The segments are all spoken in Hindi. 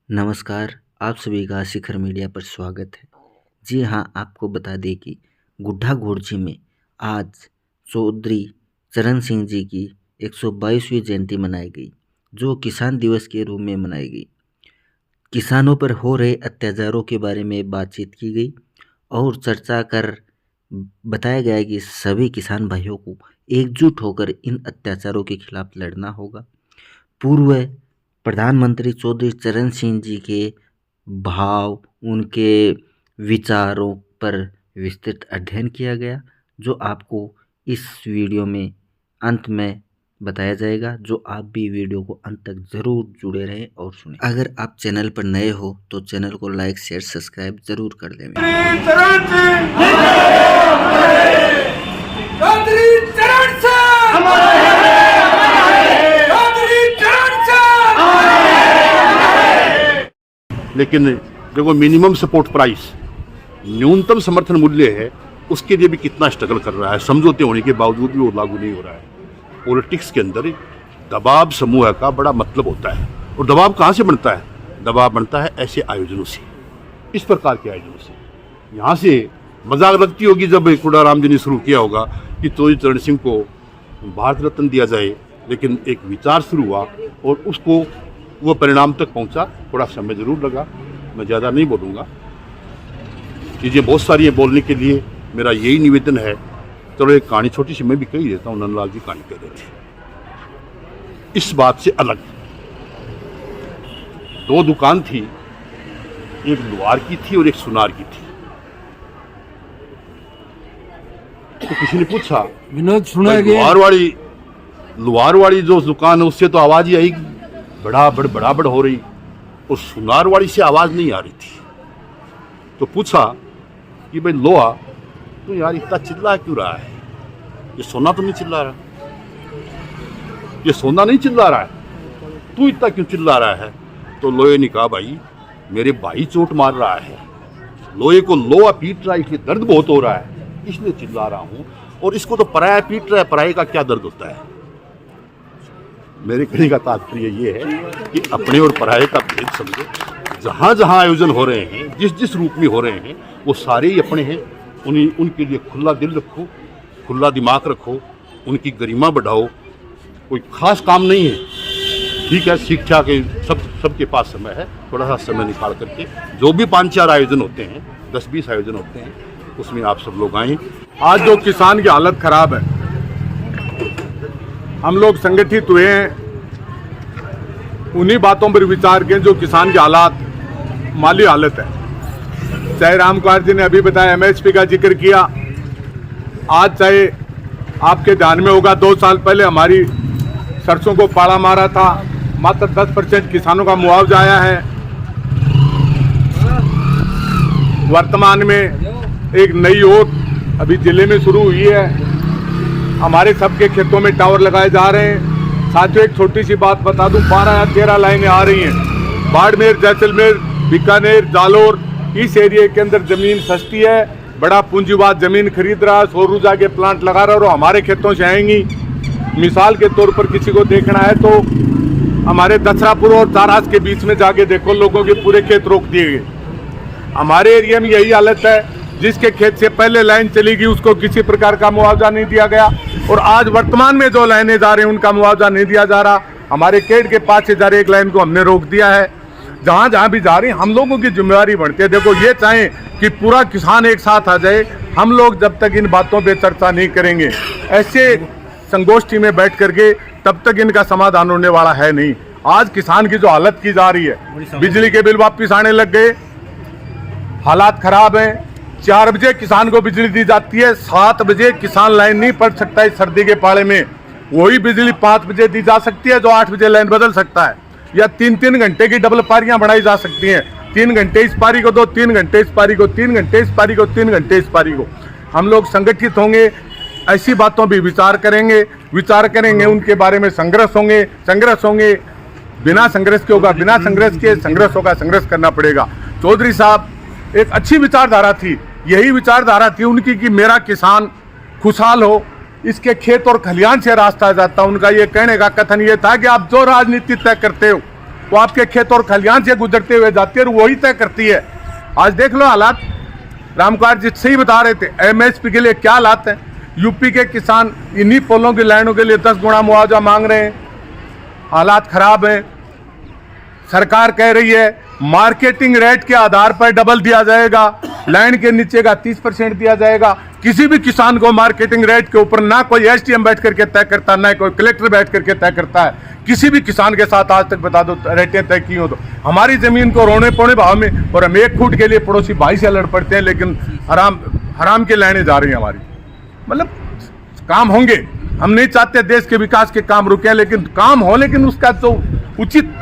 नमस्कार, आप सभी का शिखर मीडिया पर स्वागत है। जी हाँ, आपको बता दें कि गुड्ढा गोरजी में आज चौधरी चरण सिंह जी की 122वीं जयंती मनाई गई, जो किसान दिवस के रूप में मनाई गई। किसानों पर हो रहे अत्याचारों के बारे में बातचीत की गई और चर्चा कर बताया गया कि सभी किसान भाइयों को एकजुट होकर इन अत्याचारों के खिलाफ लड़ना होगा। पूर्व प्रधानमंत्री चौधरी चरण सिंह जी के भाव, उनके विचारों पर विस्तृत अध्ययन किया गया, जो आपको इस वीडियो में अंत में बताया जाएगा, जो आप भी वीडियो को अंत तक ज़रूर जुड़े रहें और सुनें। अगर आप चैनल पर नए हो तो चैनल को लाइक, शेयर, सब्सक्राइब ज़रूर कर दें। लेकिन देखो, मिनिमम सपोर्ट प्राइस, न्यूनतम समर्थन मूल्य है, उसके लिए भी कितना स्ट्रगल कर रहा है। समझौते होने के बावजूद भी वो लागू नहीं हो रहा है। पॉलिटिक्स के अंदर दबाव समूह का बड़ा मतलब होता है। और दबाव कहाँ से बनता है? दबाव बनता है ऐसे आयोजनों से, इस प्रकार के आयोजनों से। यहाँ से मजाक लगती होगी जब खुड़ाराम जी ने शुरू किया होगा कि चौधरी चरण सिंह को भारत रत्न दिया जाए, लेकिन एक विचार शुरू हुआ और उसको वो परिणाम तक पहुंचा। थोड़ा समय जरूर लगा, मैं ज़्यादा नहीं बोलूँगा, चीज़ें बहुत सारी हैं बोलने के लिए। मेरा यही निवेदन है। चलो एक कहानी छोटी सी मैं भी कही देता हूँ। नंदलाल जी कहानी कह रहे थे। इस बात से अलग दो दुकान थी, एक लोहार की थी और एक सुनार की थी। तो किसी ने पूछा, विनोद सुना लोहार वाली जो दुकान है उससे तो आवाज़ ही आई बड़ाबड़ हो रही, और सुनार वाली से आवाज़ नहीं आ रही थी। तो पूछा कि भाई लोहा, तो यार इतना चिल्ला क्यों रहा है? ये सोना तो नहीं चिल्ला रहा, ये सोना नहीं चिल्ला रहा है, तू इतना क्यों चिल्ला रहा है? तो लोहे ने कहा, भाई मेरे भाई चोट मार रहा है, लोहे को लोहा पीट रहा है, इसलिए दर्द बहुत हो रहा है, इसलिए चिल्ला रहा हूँ। और इसको तो पराया पीट रहा है, पराये का क्या दर्द होता है? मेरे कहने का तात्पर्य ये है कि अपने और पराये का भेद समझो। जहाँ जहाँ आयोजन हो रहे हैं, जिस जिस रूप में हो रहे हैं, वो सारे ही अपने हैं। उनके लिए खुला दिल रखो, खुला दिमाग रखो, उनकी गरिमा बढ़ाओ। कोई खास काम नहीं है, ठीक है, शिक्षा के सबके पास समय है। थोड़ा सा समय निकाल करके जो भी 5-4 आयोजन होते हैं, 10-20 आयोजन होते हैं, उसमें आप सब लोग आएँ। आज जो किसान की हालत खराब है, हम लोग संगठित हुए हैं उन्हीं बातों पर विचार किए जो किसान की हालात, माली हालत है। चाहे राम कुमार जी ने अभी बताया, एमएसपी का जिक्र किया। आज चाहे आपके ध्यान में होगा, 2 साल पहले हमारी सरसों को पाला मारा था, मात्र 10% किसानों का मुआवजा आया है। वर्तमान में एक नई ओट अभी जिले में शुरू हुई है। हमारे सबके खेतों में टावर लगाए जा रहे हैं। साथियों, एक छोटी सी बात बता दूं, 12 या 13 लाइनें आ रही हैं। बाड़मेर, जैसलमेर, बीकानेर, जालोर, इस एरिया के अंदर जमीन सस्ती है, बड़ा पूंजीवाद जमीन खरीद रहा है, सौर ऊर्जा के प्लांट लगा रहा है और हमारे खेतों से आएंगी। मिसाल के तौर पर किसी को देखना है तो हमारे दसरापुर और तारास के बीच में जाके देखो, लोगों के पूरे खेत रोक दिए गए। हमारे एरिया में यही हालत है। जिसके खेत से पहले लाइन चली गई उसको किसी प्रकार का मुआवजा नहीं दिया गया, और आज वर्तमान में जो लाइनें जा रही हैं उनका मुआवजा नहीं दिया जा रहा। हमारे केड के पास से जा रही एक लाइन को हमने रोक दिया है। जहाँ जहाँ भी जा रही, हम लोगों की जिम्मेवारी बढ़ती है। देखो, ये चाहें कि पूरा किसान एक साथ आ जाए, हम लोग जब तक इन बातों पर चर्चा नहीं करेंगे, ऐसे संगोष्ठी में बैठ करके, तब तक इनका समाधान होने वाला है नहीं। आज किसान की जो हालत की जा रही है, बिजली के बिल वापिस आने लग गए, हालात खराब हैं। 4 बजे किसान को बिजली दी जाती है, 7 बजे किसान लाइन नहीं पड़ सकता इस सर्दी के पाले में। वही बिजली 5 बजे दी जा सकती है जो 8 बजे लाइन बदल सकता है, या 3-3 घंटे की डबल पारियां बढ़ाई जा सकती हैं। 3 घंटे इस पारी को दो, 3 घंटे इस पारी को, 3 घंटे इस पारी को, 3 घंटे इस पारी को। हम लोग संगठित होंगे, ऐसी बातों पर विचार करेंगे, उनके बारे में संघर्ष होंगे। बिना संघर्ष के होगा, बिना संघर्ष के संघर्ष होगा, संघर्ष करना पड़ेगा। चौधरी साहब एक अच्छी विचारधारा थी, यही विचारधारा थी उनकी कि मेरा किसान खुशहाल हो, इसके खेत और खलिहान से रास्ता जाता। उनका ये कहने का कथन ये था कि आप जो राजनीति तय करते हो, वो आपके खेत और खलिहान से गुजरते हुए जाती है और वही तय करती है। आज देख लो हालात, रामकुमार जी सही बता रहे थे, एमएसपी के लिए क्या हालात है। यूपी के किसान इन्हीं पोलों की लाइनों के लिए 10 गुना मुआवजा मांग रहे हैं। हालात खराब हैं। सरकार कह रही है मार्केटिंग रेट के आधार पर डबल दिया जाएगा, लाइन के नीचे का 30% दिया जाएगा। किसी भी किसान को मार्केटिंग रेट के ऊपर ना कोई एसडीएम बैठ करके तय करता, ना कोई कलेक्टर बैठ करके तय करता है। किसी भी किसान के साथ आज तक बता दो रेटें तय की हो तो हमारी जमीन को रोने पौने भाव में, और हम 1 फुट के लिए पड़ोसी भाई से लड़ पड़ते हैं, लेकिन हराम के लाइनें जा रही हैं हमारी। मतलब काम होंगे, हम नहीं चाहते देश के विकास के काम रुके, लेकिन काम हो, लेकिन उसका तो उचित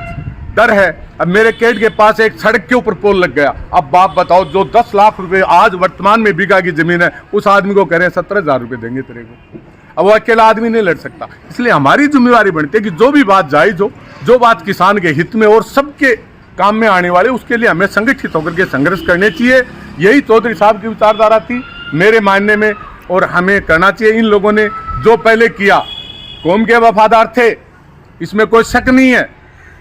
दर है। अब मेरे खेत के पास एक सड़क के ऊपर पोल लग गया। अब बाप बताओ, जो 10 लाख रुपए आज वर्तमान में बीघा की जमीन है, उस आदमी को कह रहे हैं 17,000 रुपए देंगे तेरे को। अब वो अकेला आदमी नहीं लड़ सकता। इसलिए हमारी जिम्मेवारी बनती है कि जो भी बात जायज हो, जो बात किसान के हित में और सबके काम में आने वाले, उसके लिए हमें संगठित होकर के संघर्ष करने चाहिए। यही चौधरी साहब की विचारधारा थी मेरे मानने में, और हमें करना चाहिए। इन लोगों ने जो पहले किया, कौम के वफादार थे, इसमें कोई शक नहीं है,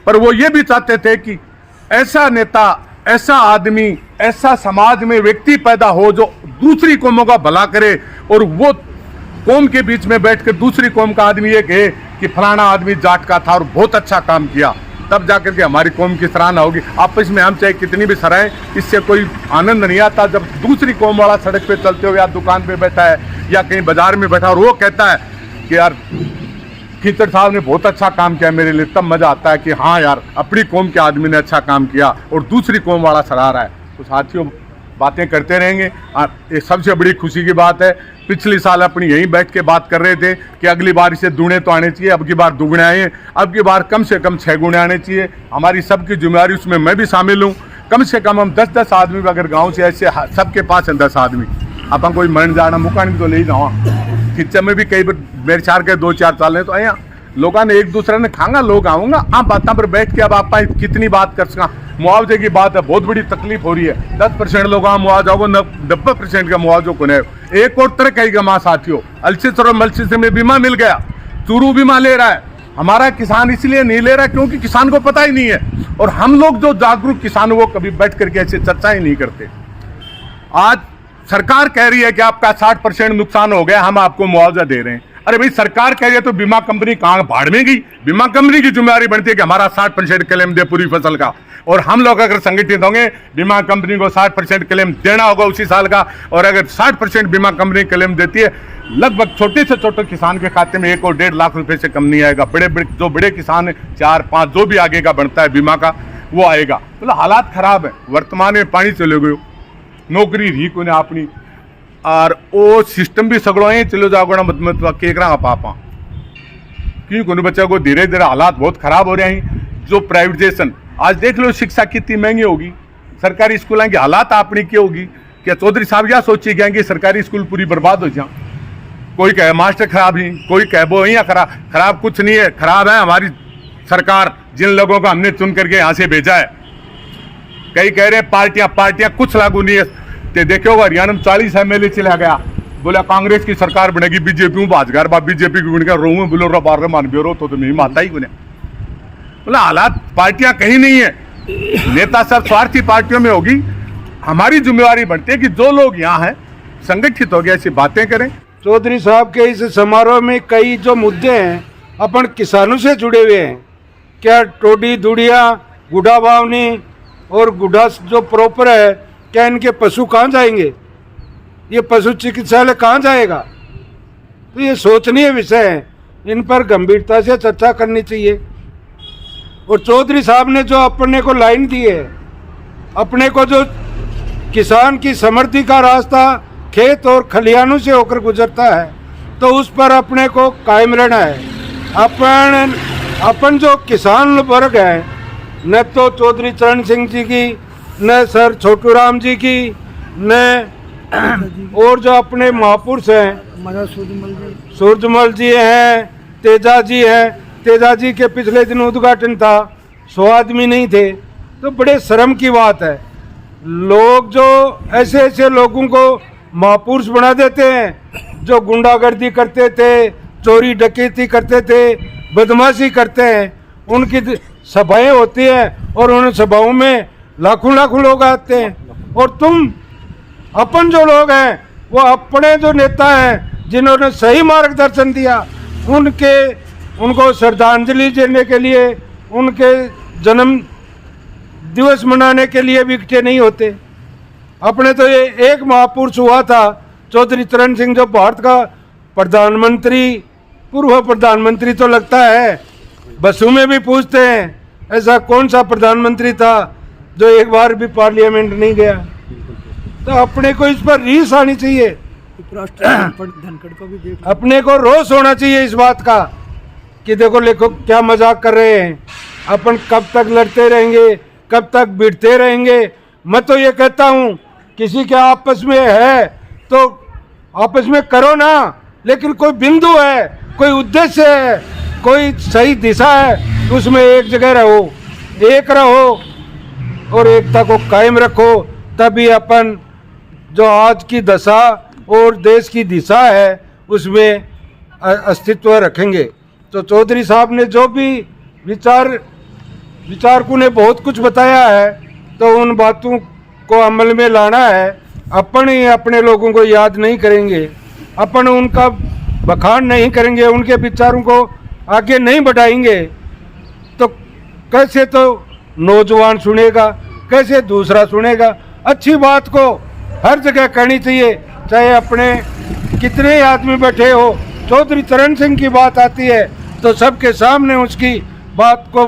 पर वो ये भी चाहते थे कि ऐसा नेता, ऐसा आदमी, ऐसा समाज में व्यक्ति पैदा हो जो दूसरी कौमों का भला करे, और वो कौम के बीच में बैठकर दूसरी कौम का आदमी ये कहे कि फलाना आदमी जाट का था और बहुत अच्छा काम किया, तब जाकर के हमारी कौम की सराहना होगी। आपस में हम चाहे कितनी भी सराहें, इससे कोई आनंद नहीं आता। जब दूसरी कौम वाला सड़क पे चलते हुए या दुकान पे बैठा है या कहीं बाजार में बैठा और वो कहता है कि यार खीचड़ साहब ने बहुत अच्छा काम किया मेरे लिए, तब मजा आता है कि हाँ यार अपनी कौम के आदमी ने अच्छा काम किया और दूसरी कौम वाला सराह रहा है। तो साथियों, बातें करते रहेंगे। ये सबसे बड़ी खुशी की बात है, पिछले साल अपनी यहीं बैठ के बात कर रहे थे कि अगली बार इसे दुगने तो आने चाहिए, अब की बार दुगने आए, अब की बार कम से कम 6 गुणे आने चाहिए। हमारी सबकी जिम्मेदारी, उसमें मैं भी शामिल हूँ। कम से कम हम 10-10 आदमी, अगर गाँव से ऐसे सबके पास है 10 आदमी, अपन कोई मरण जाना मुकानी तो ले ही जाओ। किचन में भी कई बार मेरे 4 के 2-4 साल तो आया, लोगों ने एक दूसरे ने खांगा, लोग आऊँगा आप बातों पर बैठ के। अब आप कितनी बात कर सका, मुआवजे की बात है, बहुत बड़ी तकलीफ हो रही है। 10% लोग मुआवजा हो, 90% का मुआवजा को नहीं। एक और तरह कहेगा माँ साथियों, अल्सीसर और मल्सीसर में बीमा मिल गया, चूरू बीमा ले रहा है। हमारा किसान इसलिए नहीं ले रहा क्योंकि किसान को पता ही नहीं है, और हम लोग जो जागरूक किसान वो कभी बैठ करके ऐसे चर्चा ही नहीं करते। आज सरकार कह रही है कि आपका 60% नुकसान हो गया, हम आपको मुआवजा दे रहे हैं। अरे भाई, सरकार कह रही है तो बीमा कंपनी कहाँ भाड़ में गई? बीमा कंपनी की जिम्मेदारी बनती है कि हमारा 60% क्लेम दे पूरी फसल का, और हम लोग अगर संगठित होंगे, बीमा कंपनी को 60% क्लेम देना होगा उसी साल का। और अगर 60% बीमा कंपनी क्लेम देती है, लगभग छोटे से छोटे किसान के खाते में 1 और 1.5 लाख रुपए से कम नहीं आएगा। जो बड़े किसान है 4-5 जो भी आगे का बनता है बीमा का, वो आएगा। मतलब हालात खराब है, वर्तमान में पानी चले गए, नौकरी रही को ने अपनी, और वो सिस्टम भी सगड़ो है चलो जाओ मतलब केकरा पापा क्यों को बच्चा को धीरे धीरे हालात बहुत खराब हो रहे हैं। जो प्राइवेटाइजेशन, आज देख लो शिक्षा कितनी महंगी होगी, सरकारी स्कूलों की हालात अपनी क्या होगी। क्या चौधरी साहब यह सोचिए क्या कि सरकारी स्कूल पूरी बर्बाद हो जाए? कोई कहे मास्टर खराब ही, कोई कहे वो यहाँ खराब कुछ नहीं है, खराब है हमारी सरकार, जिन लोगों को हमने चुन करके यहाँ से भेजा है। कई कह रहे हैं पार्टियां कुछ लागू नहीं है। देखो हरियाणा में 40 MLA चला गया, बोला कांग्रेस की सरकार बनेगी, बीजेपी में बाजगार बा बीजेपी की बनकर रो बोलो रो बार मान ब्यूरो तो नहीं माता ही गुने। बोला हालात पार्टियां कहीं नहीं है, नेता सब स्वार्थी पार्टियों में होगी। हमारी जिम्मेवारी बनती है कि जो लोग यहाँ हैं संगठित हो गए, ऐसी बातें करें। चौधरी साहब के इस समारोह में कई जो मुद्दे हैं अपन किसानों से जुड़े हुए हैं। क्या टोडी दुड़िया, गुड्डा बावनी और गुड्डा जो प्रॉपर है, क्या इनके पशु कहाँ जाएंगे? ये पशु चिकित्सालय कहाँ जाएगा? तो ये सोचनीय विषय है, इन पर गंभीरता से चर्चा करनी चाहिए। और चौधरी साहब ने जो अपने को लाइन दी है, अपने को जो किसान की समृद्धि का रास्ता खेत और खलिहानों से होकर गुजरता है, तो उस पर अपने को कायम रहना है। अपन जो किसान वर्ग है, न तो चौधरी चरण सिंह जी की, न सर छोटू राम जी की, न और जो अपने महापुरुष हैं, सूरजमल जी हैं, तेजा जी हैं। तेजा जी के पिछले दिन उद्घाटन था, 100 आदमी नहीं थे, तो बड़े शर्म की बात है। लोग जो ऐसे ऐसे लोगों को महापुरुष बना देते हैं, जो गुंडागर्दी करते थे, चोरी डकैती करते थे, बदमाशी करते हैं, उनकी सभाएं होती हैं और उन सभाओं में लाखों लाखों लोग आते हैं, और तुम अपन जो लोग हैं वो अपने जो नेता हैं जिन्होंने सही मार्गदर्शन दिया उनको श्रद्धांजलि देने के लिए, उनके जन्म दिवस मनाने के लिए भी इकट्ठे नहीं होते। अपने तो ये एक महापुरुष हुआ था चौधरी चरण सिंह, जो भारत का प्रधानमंत्री, पूर्व प्रधानमंत्री तो लगता है, बसों में भी पूछते हैं ऐसा कौन सा प्रधानमंत्री था जो एक बार भी पार्लियामेंट नहीं गया। तो अपने को इस पर रीस आनी चाहिए, अपने को रोष होना चाहिए इस बात का कि देखो क्या मजाक कर रहे हैं, अपन कब तक लड़ते रहेंगे, कब तक भिड़ते रहेंगे। मैं तो ये कहता हूँ किसी के आपस में है तो आपस में करो ना, लेकिन कोई बिंदु है, कोई उद्देश्य है, कोई सही दिशा है, उसमें एक जगह रहो, एक रहो और एकता को कायम रखो, तभी अपन जो आज की दशा और देश की दिशा है उसमें अस्तित्व रखेंगे। तो चौधरी साहब ने जो भी विचारकों ने बहुत कुछ बताया है, तो उन बातों को अमल में लाना है। अपन ही अपने लोगों को याद नहीं करेंगे, अपन उनका बखान नहीं करेंगे, उनके विचारों को आगे नहीं बढ़ाएंगे, तो कैसे तो नौजवान सुनेगा, कैसे दूसरा सुनेगा। अच्छी बात को हर जगह कहनी चाहिए, चाहे अपने कितने आदमी बैठे हो। चौधरी चरण सिंह की बात आती है तो सबके सामने उसकी बात को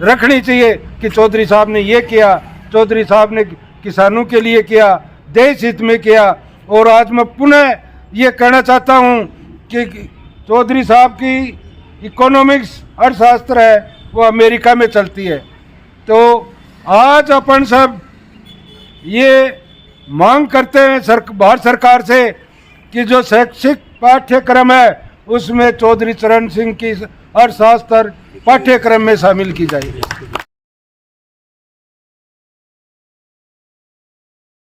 रखनी चाहिए कि चौधरी साहब ने ये किया, चौधरी साहब ने किसानों के लिए किया, देश हित में किया। और आज मैं पुनः ये कहना चाहता हूँ कि चौधरी साहब की इकोनॉमिक्स अर्थशास्त्र है वो अमेरिका में चलती है। तो आज अपन सब ये मांग करते हैं भारत सरकार से कि जो शैक्षिक पाठ्यक्रम है उसमें चौधरी चरण सिंह की अर्थशास्त्र पाठ्यक्रम में शामिल की जाए।